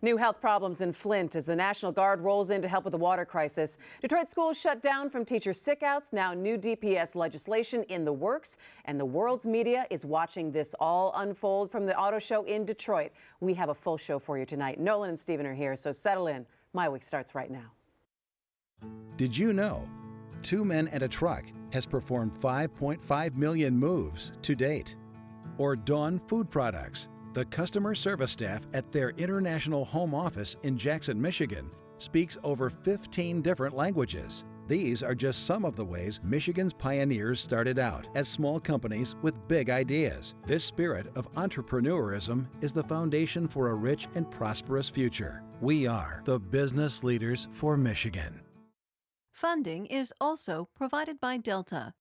New health problems in Flint as the National Guard rolls in to help with the water crisis. Detroit schools shut down from teacher sickouts. Now new DPS legislation in the works. And the world's media is watching this all unfold from the auto show in Detroit. We have a full show for you tonight. Nolan and Stephen are here, so settle in. MiWeek starts right now. Did you know 2 Men and a Truck has performed 5.5 million moves to date? Or Dawn Food Products, the customer service staff at their international home office in Jackson, Michigan, speaks over 15 different languages. These are just some of the ways Michigan's pioneers started out as small companies with big ideas. This spirit of entrepreneurism is the foundation for a rich and prosperous future. We are the business leaders for Michigan. Funding is also provided by Delta.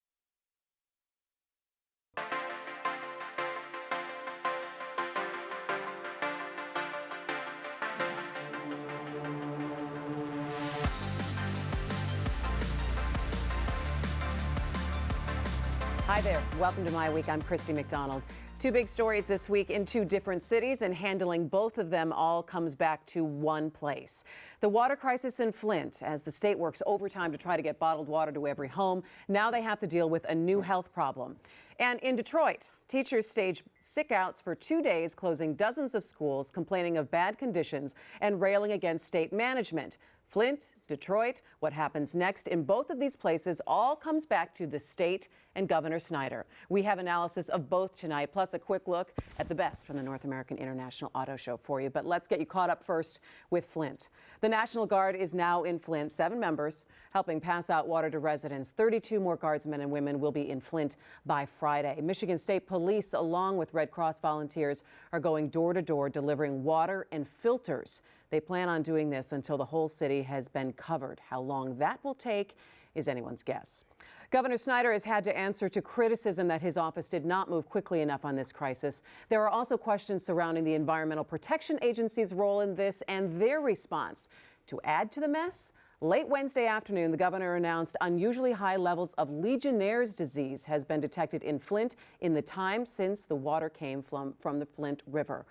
Hi there. Welcome to MiWeek. I'm Christy McDonald. Two big stories this week in two different cities, and handling both of them all comes back to one place. The water crisis in Flint, as the state works overtime to try to get bottled water to every home. Now they have to deal with a new health problem. And in Detroit, teachers staged sickouts for 2 days, closing dozens of schools, complaining of bad conditions and railing against state management. Flint, Detroit, what happens next in both of these places all comes back to the state and Governor Snyder. We have analysis of both tonight, plus a quick look at the best from the North American International Auto Show for you. But let's get you caught up first with Flint. The National Guard is now in Flint, 7 members helping pass out water to residents. 32 more guardsmen and women will be in Flint by Friday. Michigan State Police, along with Red Cross volunteers, are going door to door delivering water and filters. They plan on doing this until the whole city has been covered. How long that will take is anyone's guess. Governor Snyder has had to answer to criticism that his office did not move quickly enough on this crisis. There are also questions surrounding the Environmental Protection Agency's role in this and their response. To add to the mess, late Wednesday afternoon, the governor announced unusually high levels of Legionnaire's disease has been detected in Flint in the time since the water came from the Flint River.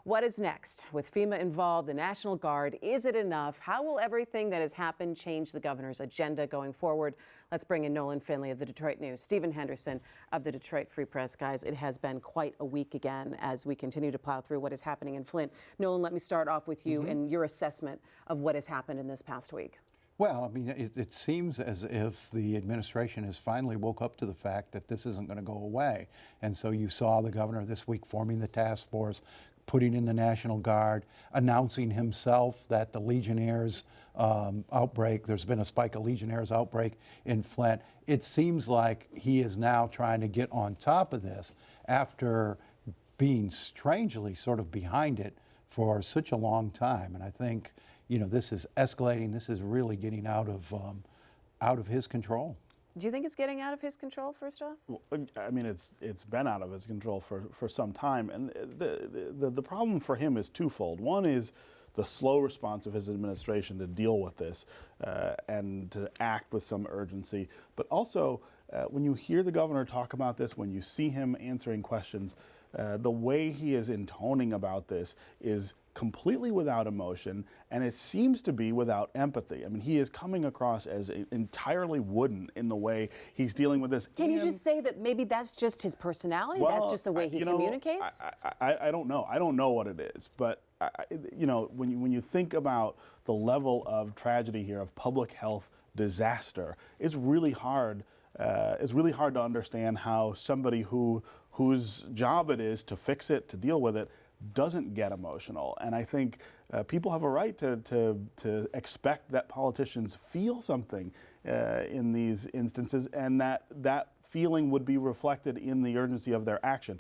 What is next? With FEMA involved, the National Guard, is it enough? How will everything that has happened change the governor's agenda going forward? Let's bring in Nolan Finley of the Detroit News, Stephen Henderson of the Detroit Free Press. Guys, it has been quite a week again as we continue to plow through what is happening in Flint. Nolan, let me start off with you and your assessment of what has happened in this past week. Well, I mean, it seems as if the administration has finally woke up to the fact that this isn't going to go away. And so you saw the governor this week forming the task force, putting in the National Guard, announcing himself that the Legionnaires outbreak, there's been a spike of Legionnaires outbreak in Flint. It seems like he is now trying to get on top of this after being strangely sort of behind it for such a long time. And I think, you know, this is escalating. This is really getting out of his control. Do you think it's getting out of his control, first off? Well, I mean, it's been out of his control for some time. And the problem for him is twofold. One is the slow response of his administration to deal with this and to act with some urgency. But also, when you hear the governor talk about this, when you see him answering questions, the way he is intoning about this is completely without emotion, and it seems to be without empathy. I mean, he is coming across as entirely wooden in the way he's dealing with this. Can you just say that maybe that's just his personality? Well, that's just the way he communicates? I don't know. I don't know what it is, but you know, when you think about the level of tragedy here, of public health disaster, it's really hard. It's really hard to understand how somebody whose job it is to fix it, to deal with it, doesn't get emotional. And I think people have a right to expect that politicians feel something in these instances, and that feeling would be reflected in the urgency of their action.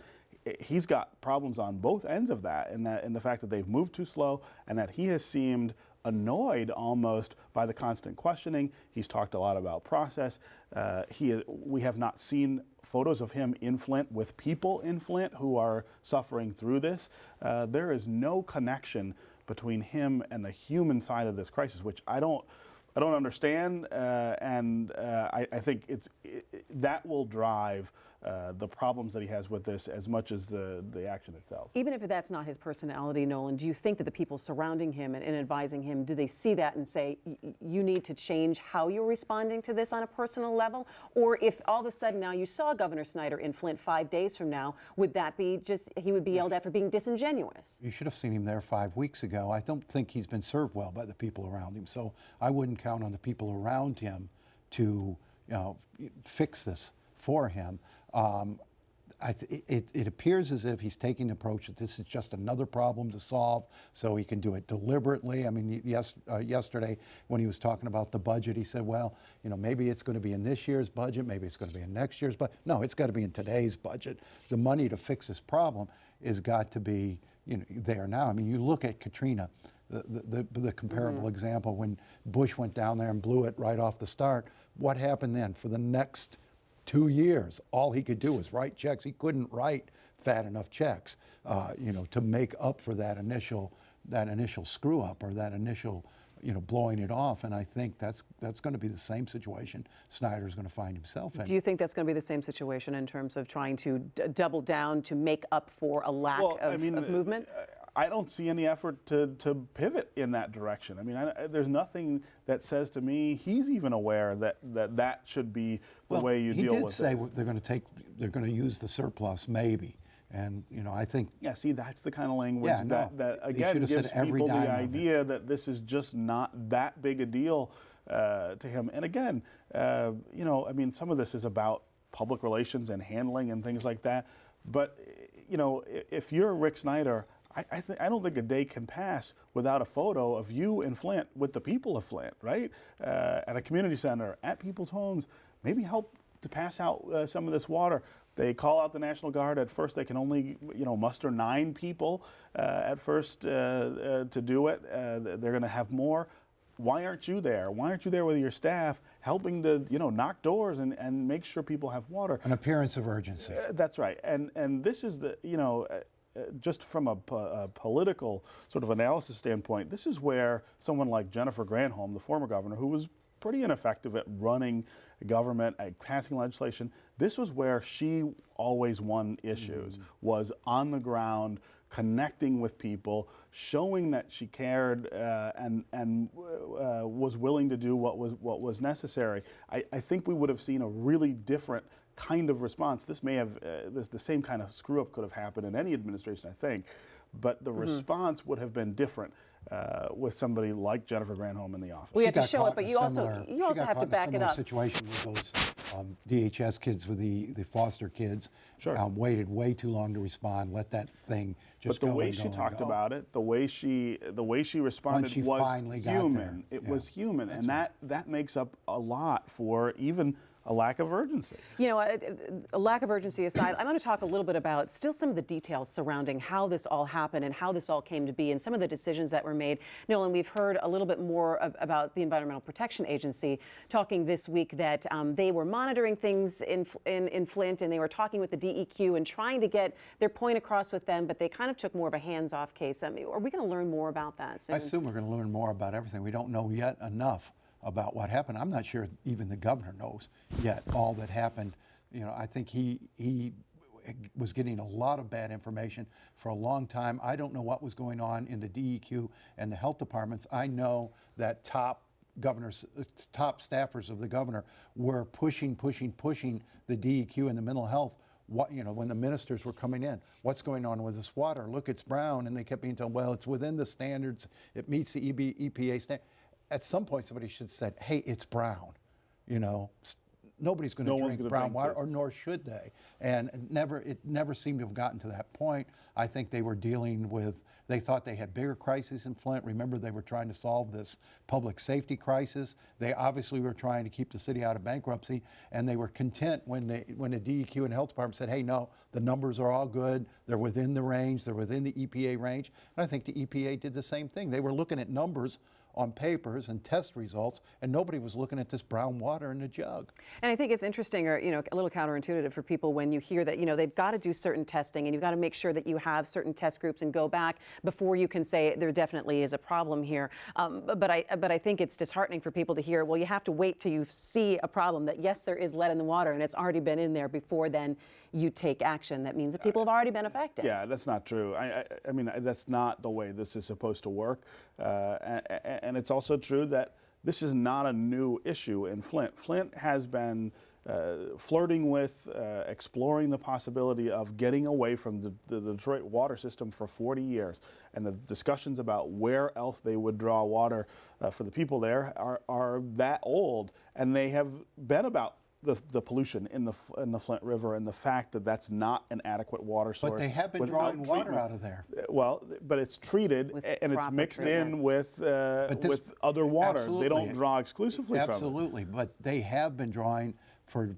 He's got problems on both ends of that, in the fact that they've moved too slow and that he has seemed annoyed almost by the constant questioning. He's talked a lot about process. We have not seen photos of him in Flint with people in Flint who are suffering through this. There is no connection between him and the human side of this crisis, which I don't understand, and I think that will drive the problems that he has with this as much as the action itself. Even if that's not his personality, Nolan, do you think that the people surrounding him and advising him, do they see that and say, you need to change how you're responding to this on a personal level? Or if all of a sudden now you saw Governor Snyder in Flint 5 days from now, would that be just, he would be yelled at for being disingenuous? You should have seen him there 5 weeks ago. I don't think he's been served well by the people around him, so I wouldn't count on the people around him to fix this for him. It appears as if he's taking the approach that this is just another problem to solve, so he can do it deliberately. I mean, yesterday when he was talking about the budget, he said, well, maybe it's going to be in this year's budget, maybe it's going to be in next year's budget. No, it's got to be in today's budget. The money to fix this problem has got to be there now. I mean, you look at Katrina, the comparable example, when Bush went down there and blew it right off the start. What happened then? For the next 2 years, all he could do was write checks. He couldn't write fat enough checks, to make up for that initial screw up or that initial, blowing it off. And I think that's going to be the same situation Snyder's going to find himself in. Do you think that's going to be the same situation in terms of trying to double down to make up for a lack of movement? I don't see any effort to pivot in that direction. I mean, there's nothing that says to me he's even aware that should be the way you deal with this. He did say they're going to use the surplus maybe, and I think. Yeah, see, that's the kind of language that again gives people the idea that this is just not that big a deal to him. And again, I mean, some of this is about public relations and handling and things like that. But if you're Rick Snyder, I don't think a day can pass without a photo of you in Flint with the people of Flint, right? At a community center, at people's homes, maybe help to pass out some of this water. They call out the National Guard. At first, they can only, muster 9 people at first to do it. They're going to have more. Why aren't you there? Why aren't you there with your staff helping to, knock doors and make sure people have water? An appearance of urgency. That's right. And this is the, just from a political sort of analysis standpoint, this is where someone like Jennifer Granholm, the former governor, who was pretty ineffective at running government, at passing legislation, this was where she always won issues, was on the ground, connecting with people, showing that she cared and was willing to do what was necessary. I think we would have seen a really different kind of response. This may have, the same kind of screw up could have happened in any administration, I think, but the response would have been different with somebody like Jennifer Granholm in the office. We have to show it, but you also have to back it up. Situation with those DHS kids, with the foster kids, waited way too long to respond. Let that thing just go. But the way she talked about it, the way she responded was human. It was human, and that makes up a lot for even a lack of urgency. A lack of urgency aside, I want to talk a little bit about still some of the details surrounding how this all happened and how this all came to be and some of the decisions that were made. Nolan, we've heard a little bit more about the Environmental Protection Agency talking this week that they were monitoring things in Flint, and they were talking with the DEQ and trying to get their point across with them, but they kind of took more of a hands-off case. I mean, are we going to learn more about that soon? I assume we're going to learn more about everything. We don't know yet enough about what happened. I'm not sure even the governor knows yet all that happened. I think he was getting a lot of bad information for a long time. I don't know what was going on in the DEQ and the health departments. I know that top staffers of the governor were pushing the DEQ and the mental health. When the ministers were coming in, what's going on with this water? Look, it's brown. And they kept being told, well, it's within the standards. It meets the EPA standard. At some point, somebody should have said, hey, it's brown. Nobody's going to drink brown water, or nor should they. And it never seemed to have gotten to that point. I think they were dealing with, they thought they had bigger crises in Flint. Remember, they were trying to solve this public safety crisis. They obviously were trying to keep the city out of bankruptcy, and they were content when the DEQ and health department said, hey, no, the numbers are all good. They're within the range. They're within the EPA range. And I think the EPA did the same thing. They were looking at numbers on papers and test results, and nobody was looking at this brown water in the jug. And I think it's interesting, or a little counterintuitive for people when you hear that they've got to do certain testing, and you've got to make sure that you have certain test groups and go back before you can say there definitely is a problem here. But I think it's disheartening for people to hear, well, you have to wait till you see a problem, that yes, there is lead in the water and it's already been in there before then you take action. That means that people have already been affected. Yeah, that's not true. I mean, that's not the way this is supposed to work. And it's also true that this is not a new issue in Flint. Flint has been flirting with, exploring the possibility of getting away from the Detroit water system for 40 years. And the discussions about where else they would draw water for the people there are that old. And they have been about the pollution in the Flint River and the fact that that's not an adequate water source. But they have been drawing water out of there. Well, but it's treated and it's mixed in with other water. Absolutely. They don't draw exclusively from it. Absolutely, but they have been drawing for,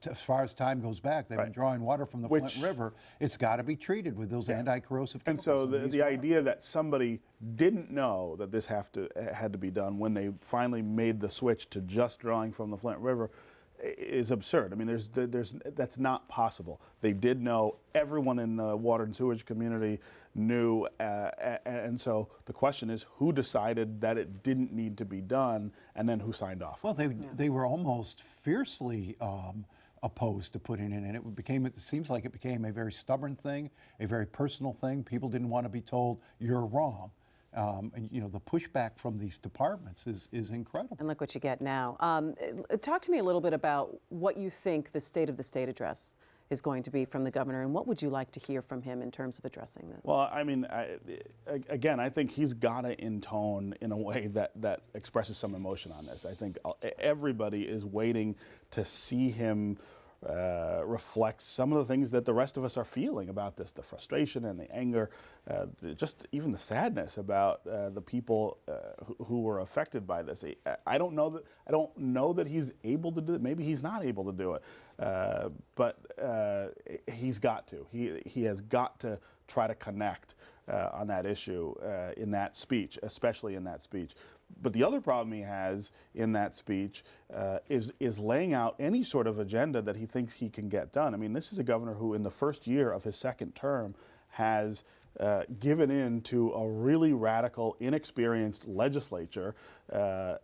as far as time goes back, they've been drawing water from the Flint River. It's got to be treated with those anti-corrosive chemicals. And so the idea that somebody didn't know that this had to be done when they finally made the switch to just drawing from the Flint River is absurd. I mean, that's not possible. They did know. Everyone in the water and sewage community knew, and so the question is, who decided that it didn't need to be done, and then who signed off? Well, they were almost fiercely opposed to putting it in. It seems like it became a very stubborn thing, a very personal thing. People didn't want to be told you're wrong. And the pushback from these departments is incredible. And look what you get now. Talk to me a little bit about what you think the State of the State address is going to be from the governor, and what would you like to hear from him in terms of addressing this? Well, I mean, again, I think he's got to intone in a way that expresses some emotion on this. I think everybody is waiting to see him reflects some of the things that the rest of us are feeling about this, the frustration and the anger, just even the sadness about the people who were affected by this. I don't know that he's able to do it. Maybe he's not able to do it, but he's got to. He has got to try to connect on that issue in that speech, especially in that speech. But the other problem he has in that speech is laying out any sort of agenda that he thinks he can get done. I mean, this is a governor who in the first year of his second term has given in to a really radical, inexperienced legislature,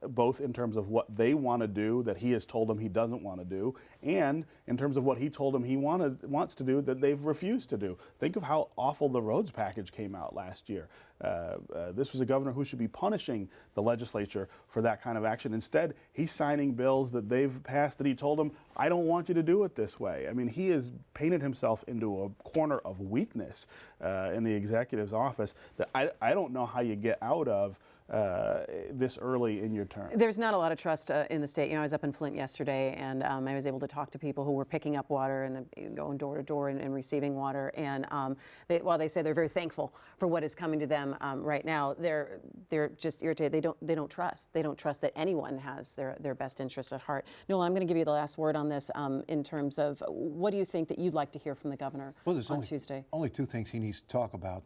both in terms of what they want to do that he has told them he doesn't want to do, and in terms of what he told them he wants to do that they've refused to do. Think of how awful the roads package came out last year. This was a governor who should be punishing the legislature for that kind of action. Instead, he's signing bills that they've passed that he told them, I don't want you to do it this way. I mean, he has painted himself into a corner of weakness in the executive's office that I don't know how you get out of this early in your term. There's not a lot of trust in the state. I was up in Flint yesterday, and I was able to talk to people who were picking up water and going door to door and receiving water. And while they say they're very thankful for what is coming to them right now, they're just irritated. They don't trust. They don't trust that anyone has their best interests at heart. Nolan, I'm going to give you the last word on this in terms of what do you think that you'd like to hear from the governor on Tuesday? Only two things he needs to talk about.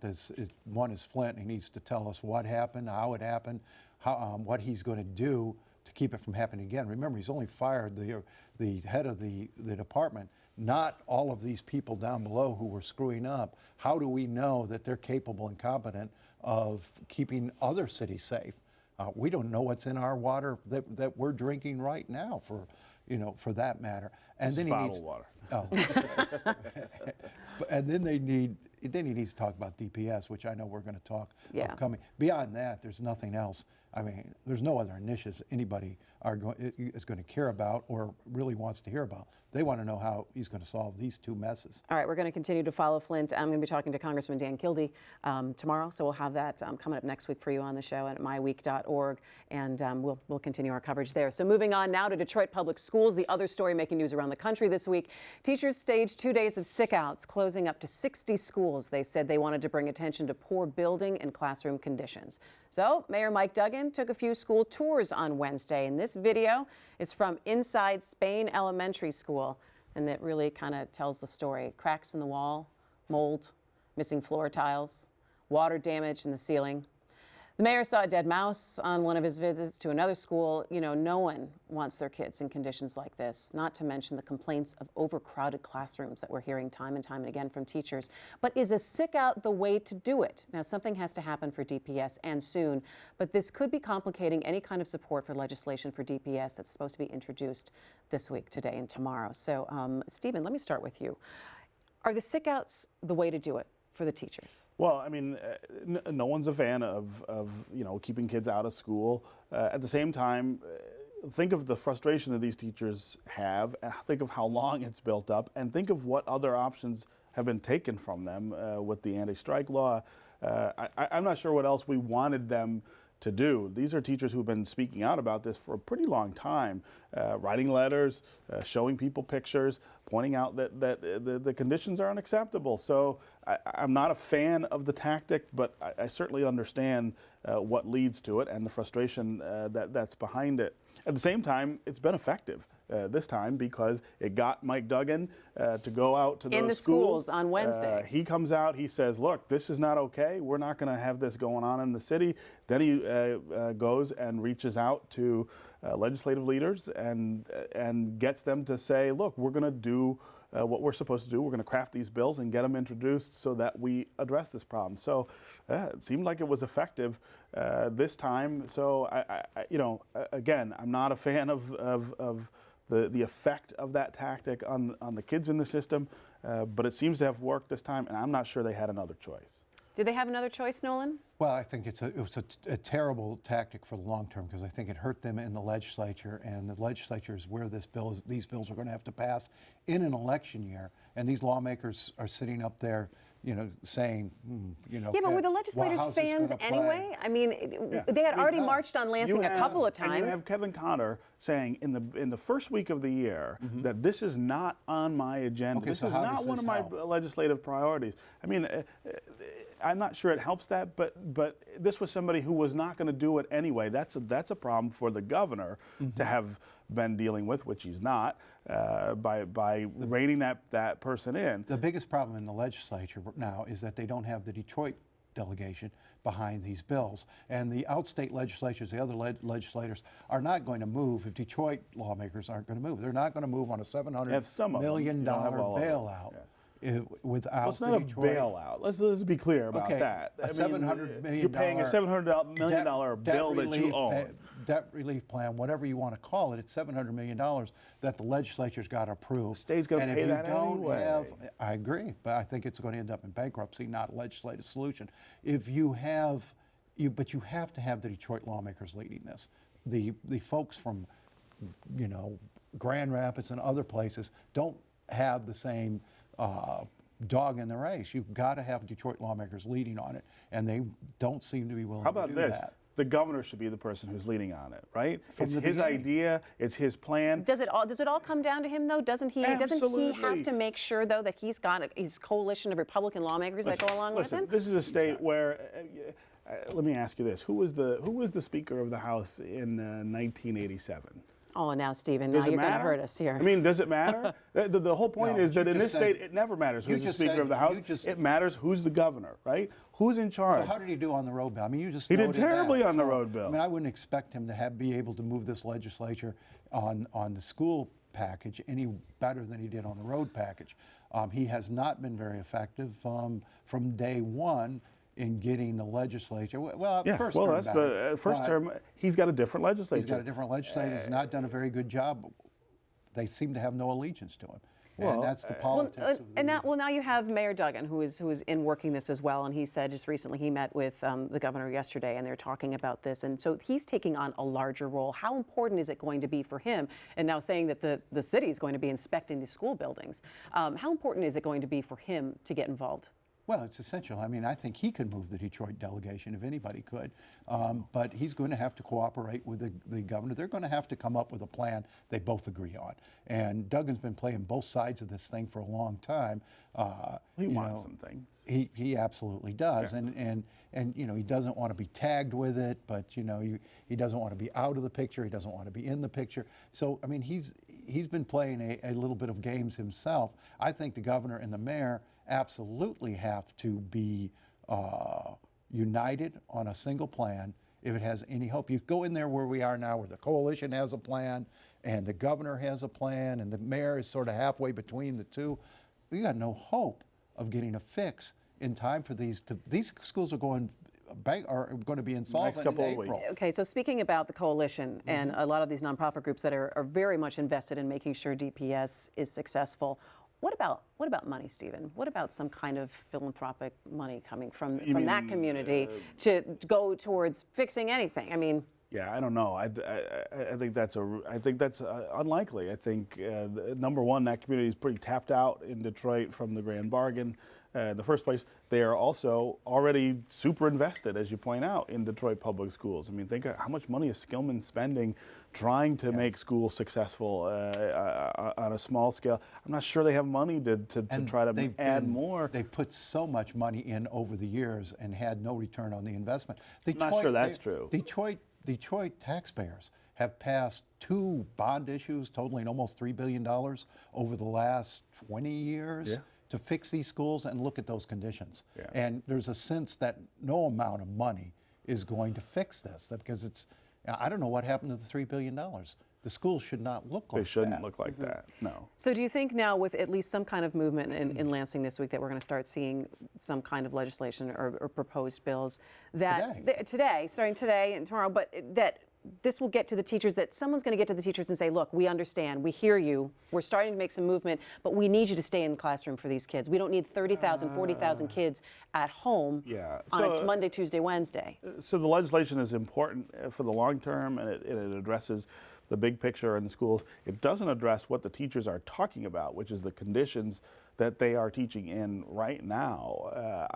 One is Flint. He needs to tell us what happened, how it happened, what he's going to do to keep it from happening again. Remember, he's only fired the head of the department, not all of these people down below who were screwing up. How do we know that they're capable and competent of keeping other cities safe? We don't know what's in our water that we're drinking right now, for that matter. And then bottled water. Oh. And then he needs to talk about DPS, which I know we're going to talk upcoming. Beyond that, there's nothing else. I mean, there's no other initiatives anybody is going to care about or really wants to hear about. They want to know how he's going to solve these two messes. All right, we're going to continue to follow Flint. I'm going to be talking to Congressman Dan Kildee tomorrow, so we'll have that coming up next week for you on the show at MiWeek.org, and we'll continue our coverage there. So moving on now to Detroit Public Schools, the other story making news around the country this week. Teachers staged 2 days of sick-outs, closing up to 60 schools. They said they wanted to bring attention to poor building and classroom conditions. So Mayor Mike Duggan took a few school tours on Wednesday, and this video is from inside Spain Elementary School, and it really kind of tells the story. Cracks in the wall, mold, missing floor tiles, water damage in the ceiling. The mayor saw a dead mouse on one of his visits to another school. You know, no one wants their kids in conditions like this, not to mention the complaints of overcrowded classrooms that we're hearing time and time and again from teachers. But is a sick out the way to do it? Now, something has to happen for DPS and soon, but this could be complicating any kind of support for legislation for DPS that's supposed to be introduced this week, today, and tomorrow. So, Stephen, let me start with you. Are the sick outs the way to do it for the teachers? Well, I mean, no one's a fan of keeping kids out of school. At the same time, think of the frustration that these teachers have, and think of how long it's built up, and think of what other options have been taken from them with the anti-strike law. I'm not sure what else we wanted them to do. These are teachers who've been speaking out about this for a pretty long time, writing letters, showing people pictures, pointing out that the conditions are unacceptable. So I'm not a fan of the tactic, but I certainly understand what leads to it and the frustration that's behind it. At the same time, it's been effective this time because it got Mike Duggan to go out to those in the schools on Wednesday. He comes out, he says, look, this is not okay. We're not going to have this going on in the city. Then he goes and reaches out to legislative leaders and gets them to say, look, we're going to do what we're supposed to do. We're going to craft these bills and get them introduced so that we address this problem. So it seemed like it was effective this time. So again, I'm not a fan of the effect of that tactic on the kids in the system, but it seems to have worked this time, and I'm not sure they had another choice. Did they have another choice, Nolan? Well, I think it was a terrible tactic for the long term because I think it hurt them in the legislature, and the legislature is where these bills are going to have to pass in an election year, and these lawmakers are sitting up there, saying, Yeah, but were the legislators fans anyway? I mean, they had already marched on Lansing a couple of times. And you have Kevin Cotter saying in the first week of the year that this is not on my agenda. Okay, this so is how not does one this of my help? legislative priorities. I mean, I'm not sure it helps that, but this was somebody who was not going to do it anyway. That's a problem for the governor to have been dealing with, which he's not, by reining that person in. The biggest problem in the legislature now is that they don't have the Detroit delegation behind these bills. And the outstate legislatures, the other legislators, are not going to move if Detroit lawmakers aren't going to move. They're not going to move on a $700 million bailout. Without it's not a bailout. Let's be clear about that. $700 million. You're paying a $700 million bill that you own. Debt relief plan, whatever you want to call it, it's $700 million that the legislature's got to approve. The state's going to pay that anyway. I agree, but I think it's going to end up in bankruptcy, not a legislative solution. But you have to have the Detroit lawmakers leading this. The folks from, Grand Rapids and other places don't have the same dog in the race. You've got to have Detroit lawmakers leading on it, and they don't seem to be willing to do that. How about this? The governor should be the person who's leading on it, right? It's his idea. It's his plan. Does it all come down to him, though? Doesn't he have to make sure, though, that he's got his coalition of Republican lawmakers that go along with him? This is a state where. Let me ask you this: Who was the Speaker of the House in 1987? Oh, now, Stephen, now you're going to hurt us here. I mean, does it matter? The whole point is that in this state, it never matters who's the Speaker of the House. It matters who's the governor, right? Who's in charge? So how did he do on the road bill? I mean, you just he did terribly on the road bill. I mean, I wouldn't expect him to be able to move this legislature on the school package any better than he did on the road package. He has not been very effective from day one in getting the legislature. First term, he's got a different legislature. He's got a different legislature. He's not done a very good job. They seem to have no allegiance to him. And that's the politics of the... Now you have Mayor Duggan, who is in working this as well, and he said just recently he met with the governor yesterday, and they're talking about this, and so he's taking on a larger role. How important is it going to be for him? And now saying that the city is going to be inspecting the school buildings, how important is it going to be for him to get involved? Well, it's essential. I mean, I think he could move the Detroit delegation if anybody could, but he's going to have to cooperate with the governor. They're going to have to come up with a plan they both agree on. And Duggan's been playing both sides of this thing for a long time. He wants some things. He absolutely does, and he doesn't want to be tagged with it, but he doesn't want to be out of the picture. He doesn't want to be in the picture. So I mean, he's been playing a little bit of games himself. I think the governor and the mayor absolutely have to be united on a single plan if it has any hope. You go in there where we are now, where the coalition has a plan and the governor has a plan and the mayor is sort of halfway between the two. We got no hope of getting a fix in time for these. These schools are going to be insolvent in April. Okay, so speaking about the coalition and a lot of these nonprofit groups that are very much invested in making sure DPS is successful, what about money, Stephen? What about some kind of philanthropic money coming from that community to go towards fixing anything? I mean. Yeah, I don't know. I think that's unlikely. I think number one, that community is pretty tapped out in Detroit from the grand bargain. In the first place, they are also already super invested, as you point out, in Detroit public schools. I mean, think of how much money is Skillman spending trying to make schools successful on a small scale. I'm not sure they have money to try to add more. They put so much money in over the years and had no return on the investment. I'm not sure that's true. Detroit taxpayers have passed 2 bond issues totaling almost $3 billion over the last 20 years to fix these schools, and look at those conditions. Yeah. And there's a sense that no amount of money is going to fix this, because I don't know what happened to the $3 billion. The schools should not look like that. They shouldn't look like that, no. So do you think now, with at least some kind of movement in Lansing this week, that we're going to start seeing some kind of legislation or proposed bills that starting today and tomorrow, but that this will get to the teachers, that someone's going to get to the teachers and say, look, we understand, we hear you, we're starting to make some movement, but we need you to stay in the classroom for these kids. We don't need 30,000, 40,000 kids at home on Monday, Tuesday, Wednesday. So the legislation is important for the long term, and it addresses the big picture in the schools. It doesn't address what the teachers are talking about, which is the conditions that they are teaching in right now.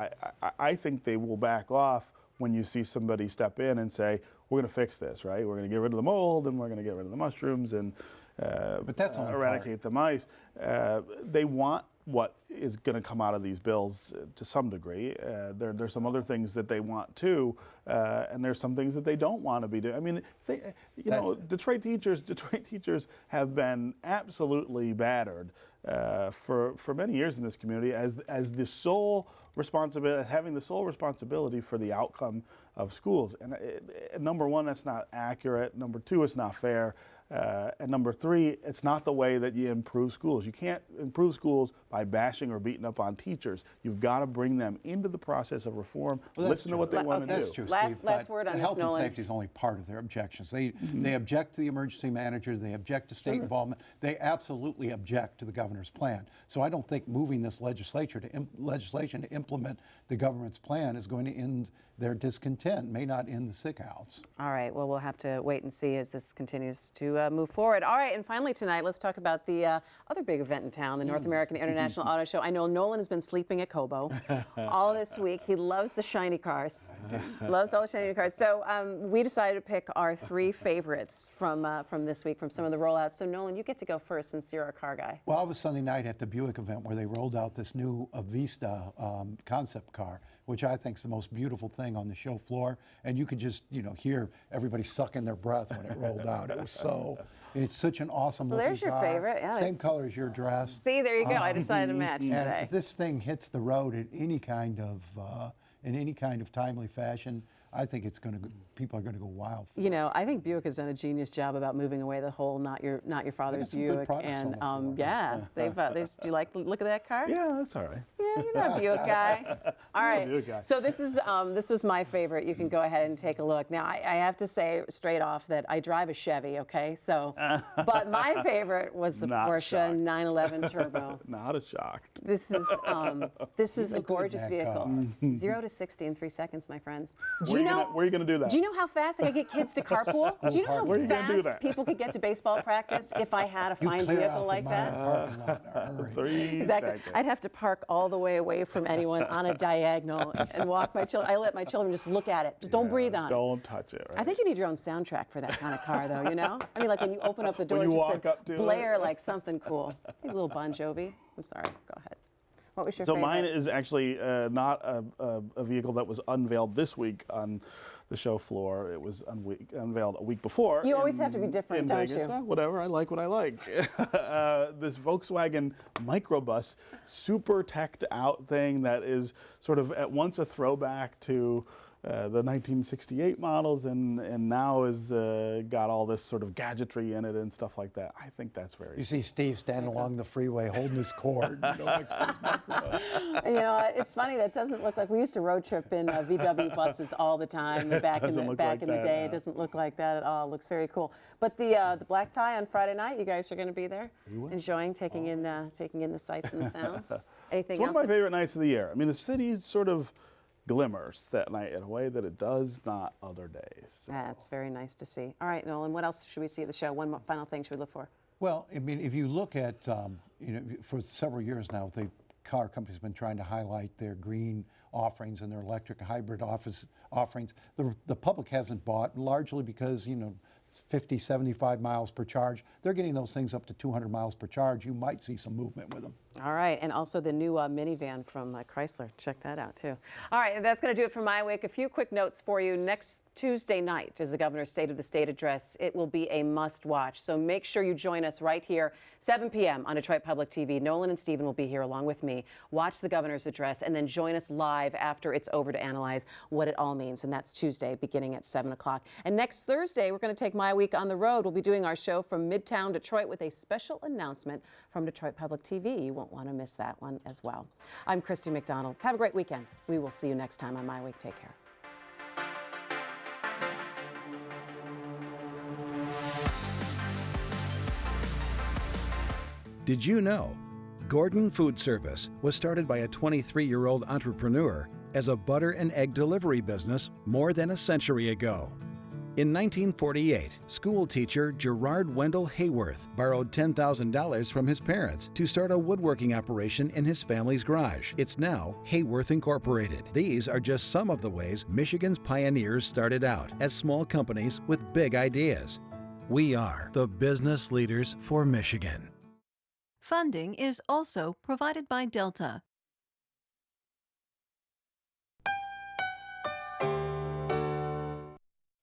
I think they will back off when you see somebody step in and say, we're going to fix this, right? We're going to get rid of the mold, and we're going to get rid of the mushrooms, and but that's eradicate the mice. They want what is going to come out of these bills to some degree. There's some other things that they want too, and there's some things that they don't want to be doing. I mean, Detroit teachers have been absolutely battered for many years in this community as the sole responsibility, having the sole responsibility for the outcome of schools. And number one, that's not accurate. Number two, it's not fair. And number three, it's not the way that you improve schools. You can't improve schools by bashing or beating up on teachers. You've got to bring them into the process of reform, listen to what they want to do. That's true, Steve. Last word on this, health Nolan. and safety is only part of their objections. They object to the emergency manager, they object to state involvement, they absolutely object to the governor's plan. So I don't think moving this legislation to implement the government's plan is going to end their discontent, may not end the sick outs. All right, well, we'll have to wait and see as this continues to move forward. All right, and finally tonight, let's talk about the other big event in town, the North American International Auto Show. I know Nolan has been sleeping at Cobo all this week. He loves the shiny cars, loves all the shiny cars. So we decided to pick our 3 favorites from this week, from some of the rollouts. So Nolan, you get to go first since you're a car guy. Well, I was Sunday night at the Buick event where they rolled out this new Avista concept car, which I think is the most beautiful thing on the show floor. And you could just, hear everybody sucking their breath when it rolled out. It's such an awesome looking car. So there's your favorite. Yeah, Same color as your dress. See, there you go. I decided to match and today. if this thing hits the road in any kind of timely fashion, I think people are going to go wild for it. I think Buick has done a genius job about moving away the whole not your father's Buick. And do you like the look of that car? Yeah, that's all right. Yeah, you're not a Buick guy. All right. Buick guy. So this was my favorite. You can go ahead and take a look. Now I have to say straight off that I drive a Chevy. Okay, so but my favorite was the Porsche 911 Turbo. Not a shock. This is a gorgeous vehicle. 0 to 60 in 3 seconds, my friends. Where are you going to do that? Do you know how fast I could get kids to carpool? Do you know how Where are you gonna do fast that? people could get to baseball practice if I had a fine vehicle like that? 3 Exactly. seconds. I'd have to park all the way away from anyone on a diagonal and walk my children. I let my children just look at it. Just don't breathe on it. Don't touch it. Right? I think you need your own soundtrack for that kind of car, though, I mean, like when you open up the door, When you just walk up to blare it. like something cool. Maybe a little Bon Jovi. I'm sorry. Go ahead. What was your So favorite? mine is actually not a vehicle that was unveiled this week on the show floor. It was unveiled a week before. You always have to be different, in don't Vegas. you? Whatever, I like what I like. This Volkswagen Microbus, super teched out thing that is sort of at once a throwback to the 1968 models and now is got all this sort of gadgetry in it and stuff like that. I think that's very You see Steve standing along the freeway holding his cord. Next to his Microbus. You know, it's funny. That doesn't look like we used to road trip in VW buses all the time. Back in the day, it doesn't look like that at all. It looks very cool. But the black tie on Friday night, you guys are going to be there, enjoying, taking in the sights and the sounds. Anything It's one else? of my favorite nights of the year. I mean, the city sort of glimmers that night in a way that it does not other days. So. That's very nice to see. All right, Nolan, what else should we see at the show? One final thing should we look for? Well, I mean, if you look at, for several years now, the car companies have been trying to highlight their green offerings and their electric and hybrid offerings. The public hasn't bought, largely because, 50, 75 miles per charge. They're getting those things up to 200 miles per charge. You might see some movement with them. All right, and also the new minivan from Chrysler. Check that out, too. All right, that's going to do it for MiWeek. A few quick notes for you. Next Tuesday night is the Governor's State of the State address. It will be a must-watch, so make sure you join us right here, 7 p.m. on Detroit Public TV. Nolan and Stephen will be here along with me. Watch the Governor's address, and then join us live after it's over to analyze what it all means, and that's Tuesday, beginning at 7 o'clock. And next Thursday, we're going to take MiWeek on the road. We'll be doing our show from Midtown Detroit with a special announcement from Detroit Public TV. You won't want to miss that one as well. I'm Christy McDonald. Have a great weekend. We will see you next time on MiWeek. Take care. Did you know Gordon Food Service was started by a 23-year-old entrepreneur as a butter and egg delivery business more than a century ago? In 1948, school teacher Gerard Wendell Hayworth borrowed $10,000 from his parents to start a woodworking operation in his family's garage. It's now Hayworth Incorporated. These are just some of the ways Michigan's pioneers started out as small companies with big ideas. We are the business leaders for Michigan. Funding is also provided by Delta,